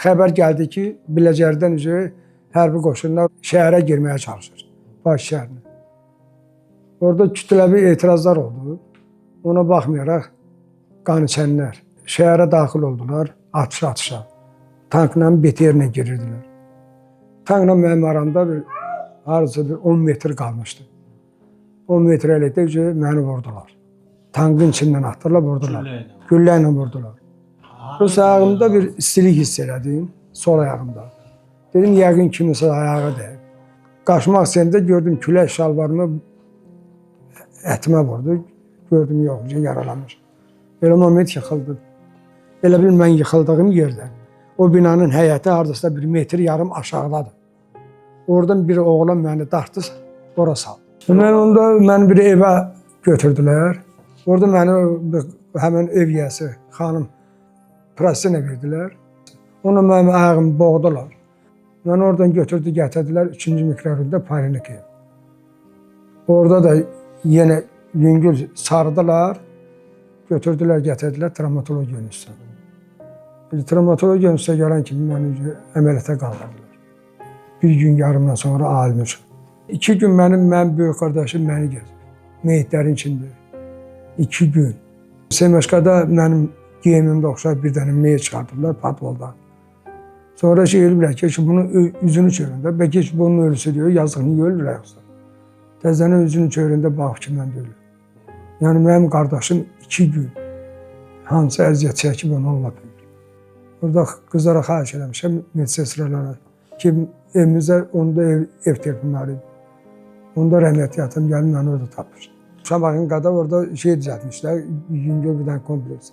Xəbər gəldi ki, Biləcərdən üzə hərbi qoşunlar şəhərə girməyə çalışır, baş şəhərinə. Orada kütləvi etirazlar oldu. Ona baxmayaraq qaniçənlər şəhərə daxil oldular, atışa. Tankla BTR-lə girirdilər. Tankla mənim aramda hardasa 10 metr qalmışdı. 10 metr eləkdə məni vurdular. Tankın içindən atdılar, vurdular. Güllə ilə vurdular. Bu ayağımda bir istilik hiss elədim, sol ayağımda. Dedim, yəqin kimisə ayağı dəyib. Qaçmaq istəyəndə gördüm, külək şalvarımı ətimə vurdu. Gördüm, yox, yaralanmış. Elə moment yıxıldım. Elə bil mən yıxıldığım yerdə. O binanın həyəti hardasa 1,5 metr aşağıdadır. Oradan bir oğlan məni dartdı, ora saldı. Məni bir evə götürdülər. Orada məni həmin ev yiyəsi, xanım prosinə verdilər. Ona mənim ayağımı boğdular. Məni oradan götürdü, gətirdilər 3-cü mikrorayonda Polinikaya. Orada da yenə yüngül sardılar, götürdülər, gətirdilər travmatologiya üniversitetinə. Travmatologiya üniversitetinə gələn kimi məni əməliyyata qaldırdılar. Bir gün yarımdan sonra ayılmışım. 2 gün mənim böyük qardaşım məni gəzir. Meyitlərin içində. 2 gün. Semeşkada mənim geyimimdə oxşar bir dənə meyit çıxardıblar patvoldan. Sonra şey eliblər ki, bunun üzünü çöründə. Bəlkə ki, bunun ölüsü diyor, yazıq, niyə ölür ayaqsa? Təzənin üzünün çöründə baxıb ki, mən də ölür. Yəni, mənim qardaşım 2 gün hansı əziyyət çəkib onunla böyür. Orada qızlara xahiş eləmişəm, medsestralara ki, evimizdə onda ev telefonları idi. Onda rəhmətiyyatım gəlib, məni orada tapmışdı. Şamaxın qada orada şey düzəltmişlər, yüngül bir dənə kompleks.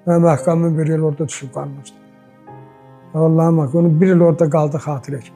Mənim ayaqqabımın bir il orada düşüb qalmışdı. Allah'ım bak, onu bir il orada qaldı xatirə ki.